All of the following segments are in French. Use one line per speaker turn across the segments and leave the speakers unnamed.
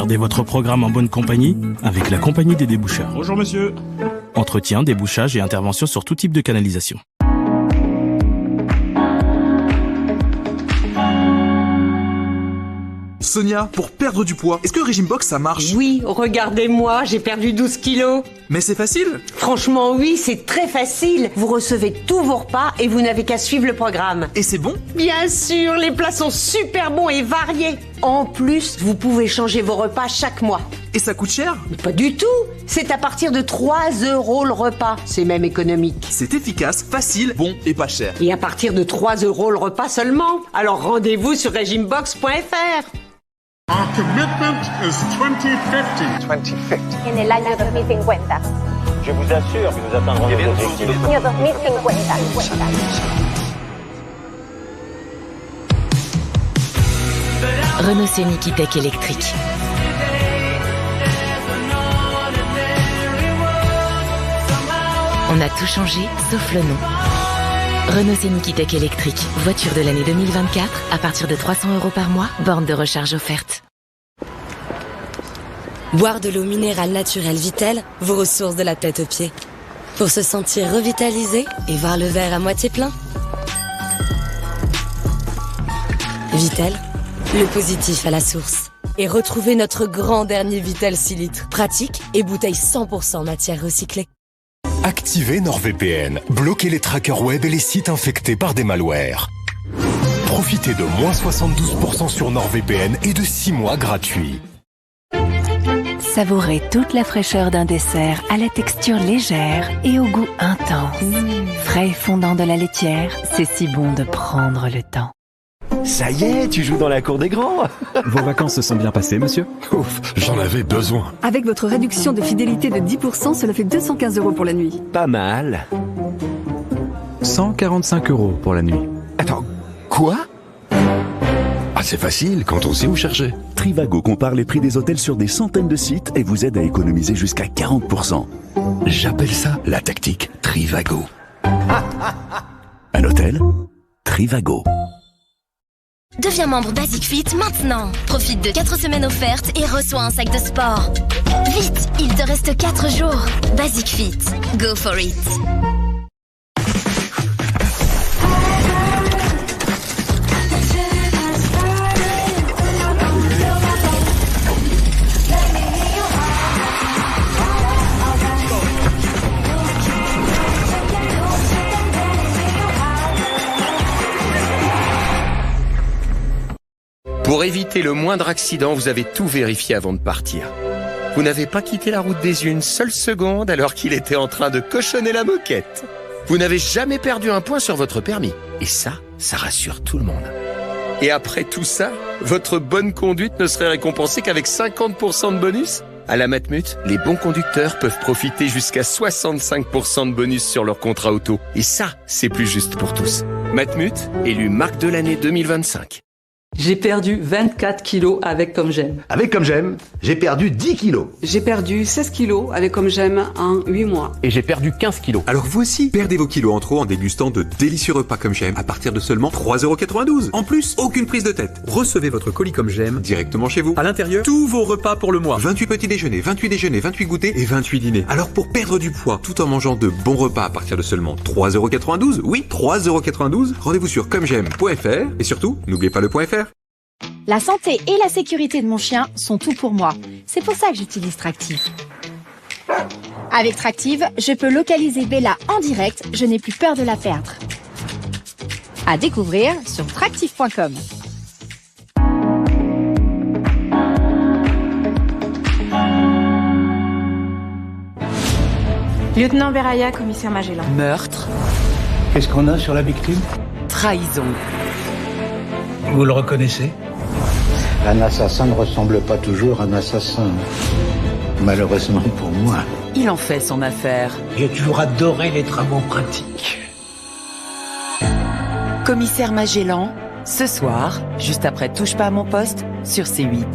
Gardez votre programme en bonne compagnie avec la compagnie des déboucheurs.
Bonjour monsieur.
Entretien, débouchage et intervention sur tout type de canalisation.
Sonia, pour perdre du poids, est-ce que le régime box ça marche?
Oui, regardez-moi, j'ai perdu 12 kilos.
Mais c'est facile.
Franchement, oui, c'est très facile. Vous recevez tous vos repas et vous n'avez qu'à suivre le programme.
Et c'est bon?
Bien sûr, les plats sont super bons et variés. En plus, vous pouvez changer vos repas chaque mois.
Et ça coûte cher?
Mais pas du tout. C'est à partir de 3 € le repas. C'est même économique.
C'est efficace, facile, bon et pas cher.
Et à partir de 3 € le repas seulement. Alors rendez-vous sur regimebox.fr.
Our commitment is 2050.
2050.
En el año 2050.
Je vous assure que nous atteindrons nos objectifs.
Año 2050.
Renault Scénic E-Tech électrique. On a tout changé, sauf le nom. Renault Scénic E-Tech électrique. Voiture de l'année 2024, à partir de 300 € par mois, borne de recharge offerte.
Boire de l'eau minérale naturelle Vitel, vos ressources de la tête aux pieds. Pour se sentir revitalisé et voir le verre à moitié plein. Vitel, le positif à la source. Et retrouvez notre grand dernier Vitel 6 litres. Pratique et bouteille 100% matière recyclée.
Activez NordVPN. Bloquez les trackers web et les sites infectés par des malwares. Profitez de moins 72% sur NordVPN et de 6 mois gratuits.
Savourez toute la fraîcheur d'un dessert à la texture légère et au goût intense. Frais et fondant de la laitière, c'est si bon de prendre le temps.
Ça y est, tu joues dans la cour des grands.
Vos vacances se sont bien passées, monsieur?
Ouf, j'en avais besoin.
Avec votre réduction de fidélité de 10%, cela fait 215 € pour la nuit.
Pas mal.
145 € pour la nuit.
Attends, quoi? Ah, c'est facile quand on sait où chercher.
Trivago compare les prix des hôtels sur des centaines de sites et vous aide à économiser jusqu'à 40%.
J'appelle ça la tactique Trivago.
Un hôtel? Trivago.
Deviens membre Basic Fit maintenant. Profite de 4 semaines offertes et reçois un sac de sport. Vite, il te reste 4 jours. Basic Fit, go for it.
Pour éviter le moindre accident, vous avez tout vérifié avant de partir. Vous n'avez pas quitté la route des une seule seconde alors qu'il était en train de cochonner la moquette. Vous n'avez jamais perdu un point sur votre permis. Et ça rassure tout le monde. Et après tout ça, votre bonne conduite ne serait récompensée qu'avec 50% de bonus? À la Matmut, les bons conducteurs peuvent profiter jusqu'à 65% de bonus sur leur contrat auto. Et ça, c'est plus juste pour tous. Matmut, élu marque de l'année 2025.
J'ai perdu 24 kilos avec Comme J'aime.
Avec Comme J'aime, j'ai perdu 10 kilos.
J'ai perdu 16 kilos avec Comme J'aime en 8 mois.
Et j'ai perdu 15 kilos.
Alors vous aussi, perdez vos kilos en trop en dégustant de délicieux repas Comme J'aime à partir de seulement 3,92 €. En plus, aucune prise de tête. Recevez votre colis Comme J'aime directement chez vous. À l'intérieur, tous vos repas pour le mois. 28 petits déjeuners, 28 déjeuners, 28 goûters et 28 dîners. Alors pour perdre du poids tout en mangeant de bons repas à partir de seulement 3,92 €, oui, 3,92 €, rendez-vous sur commej'aime.fr et surtout, n'oubliez pas le .fr.
La santé et la sécurité de mon chien sont tout pour moi. C'est pour ça que j'utilise Tractive. Avec Tractive, je peux localiser Bella en direct, je n'ai plus peur de la perdre. À découvrir sur tractive.com.
Lieutenant Beraya, commissaire Magellan.
Meurtre.
Qu'est-ce qu'on a sur la victime?
Trahison.
Vous le reconnaissez? Un assassin ne ressemble pas toujours à un assassin. Malheureusement pour moi.
Il en fait son affaire.
J'ai toujours adoré les travaux pratiques.
Commissaire Magellan, ce soir, juste après Touche pas à mon poste, sur C8.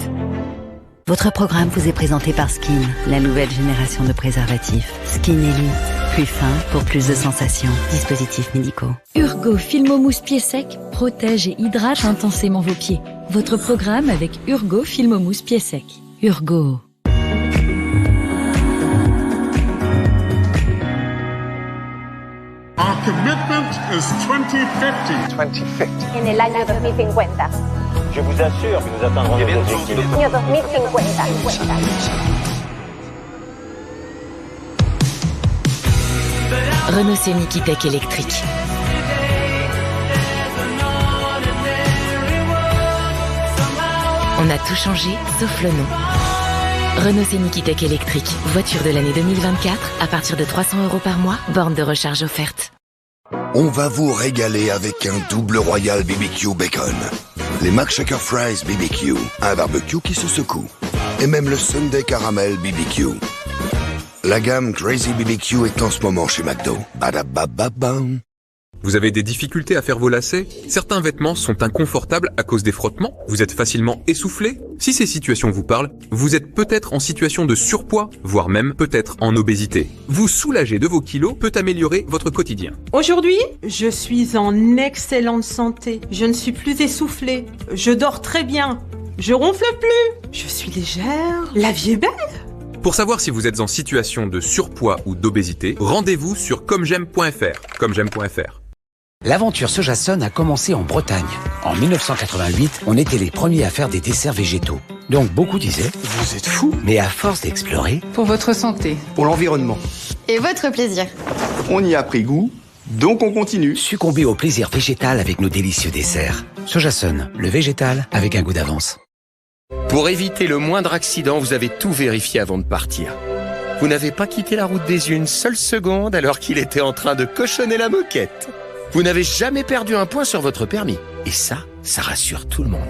Votre programme vous est présenté par Skin, la nouvelle génération de préservatifs. Skin Elite, plus fin pour plus de sensations. Dispositifs médicaux.
Urgo Filmomousse pied sec protège et hydrate intensément vos pieds. Votre programme avec Urgo Filmomousse pied sec.
Urgo.
Our commitment is 2050.
2050.
En el año 2050.
Je vous assure que nous atteindrons nos objectifs.
Año 2050.
Renault Scénic E-Tech électrique. On a tout changé, sauf le nom. Renault Scénic E-Tech électrique, voiture de l'année 2024, à partir de 300 € par mois, borne de recharge offerte.
On va vous régaler avec un double royal BBQ bacon. Les Mac Shaker Fries BBQ, un barbecue qui se secoue. Et même le Sunday Caramel BBQ. La gamme Crazy BBQ est en ce moment chez McDo. Badabababam.
Vous avez des difficultés à faire vos lacets? Certains vêtements sont inconfortables à cause des frottements? Vous êtes facilement essoufflé? Si ces situations vous parlent, vous êtes peut-être en situation de surpoids, voire même peut-être en obésité. Vous soulager de vos kilos peut améliorer votre quotidien.
Aujourd'hui, je suis en excellente santé. Je ne suis plus essoufflée. Je dors très bien. Je ronfle plus. Je suis légère. La vie est belle.
Pour savoir si vous êtes en situation de surpoids ou d'obésité, rendez-vous sur commejeaime.fr. Commejeaime.fr.
L'aventure Sojason a commencé en Bretagne. En 1988, on était les premiers à faire des desserts végétaux. Donc beaucoup disaient « Vous êtes fous !» Mais à force d'explorer...
Pour votre santé.
Pour l'environnement.
Et votre plaisir.
On y a pris goût, donc on continue.
Succomber au plaisir végétal avec nos délicieux desserts. Sojason, le végétal avec un goût d'avance.
Pour éviter le moindre accident, vous avez tout vérifié avant de partir. Vous n'avez pas quitté la route des yeux une seule seconde alors qu'il était en train de cochonner la moquette. Vous n'avez jamais perdu un point sur votre permis. Et ça rassure tout le monde.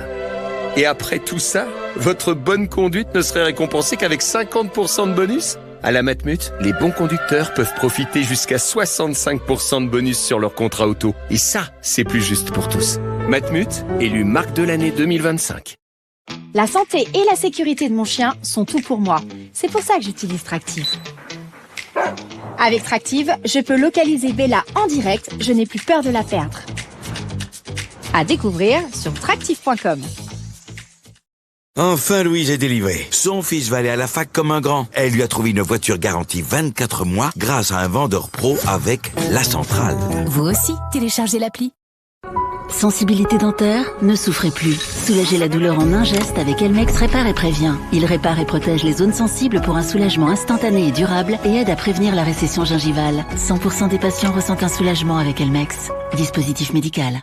Et après tout ça, votre bonne conduite ne serait récompensée qu'avec 50% de bonus? À la Matmut, les bons conducteurs peuvent profiter jusqu'à 65% de bonus sur leur contrat auto. Et ça, c'est plus juste pour tous. Matmut, élu marque de l'année 2025.
La santé et la sécurité de mon chien sont tout pour moi. C'est pour ça que j'utilise Tractive. Avec Tractive, je peux localiser Bella en direct, je n'ai plus peur de la perdre. À découvrir sur tractive.com.
Enfin, Louise est délivrée. Son fils va aller à la fac comme un grand. Elle lui a trouvé une voiture garantie 24 mois grâce à un vendeur pro avec La Centrale.
Vous aussi, téléchargez l'appli.
Sensibilité dentaire? Ne souffrez plus. Soulagez la douleur en un geste avec Elmex Répare et Prévient. Il répare et protège les zones sensibles pour un soulagement instantané et durable et aide à prévenir la récession gingivale. 100% des patients ressentent un soulagement avec Elmex. Dispositif médical.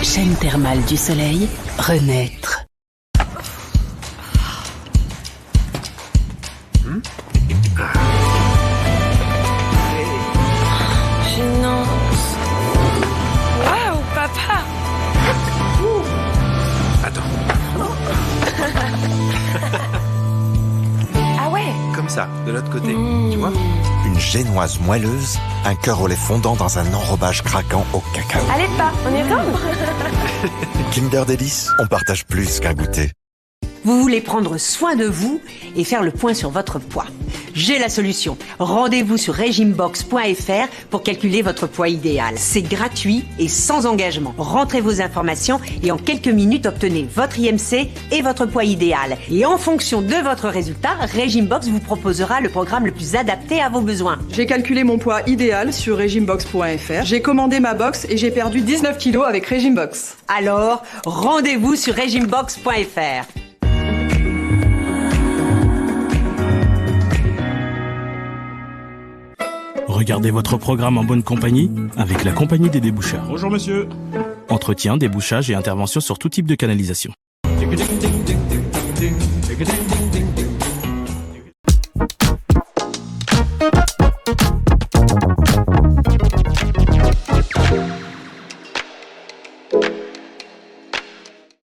Chaîne thermale du soleil, renaître.
Gênance. Waouh, papa.
Attends.
Ah ouais.
Comme ça, de l'autre côté, tu vois?
Une génoise moelleuse, un cœur au lait fondant dans un enrobage craquant au cacao.
Allez pas, on y retourne.
Kinder Délice, on partage plus qu'un goûter.
Vous voulez prendre soin de vous et faire le point sur votre poids. J'ai la solution. Rendez-vous sur regimebox.fr pour calculer votre poids idéal. C'est gratuit et sans engagement. Rentrez vos informations et en quelques minutes obtenez votre IMC et votre poids idéal. Et en fonction de votre résultat, Regimebox vous proposera le programme le plus adapté à vos besoins.
J'ai calculé mon poids idéal sur regimebox.fr. J'ai commandé ma box et j'ai perdu 19 kilos avec Regimebox.
Alors, rendez-vous sur regimebox.fr.
Regardez votre programme en bonne compagnie avec la Compagnie des débouchards.
Bonjour monsieur.
Entretien, débouchage et intervention sur tout type de canalisation.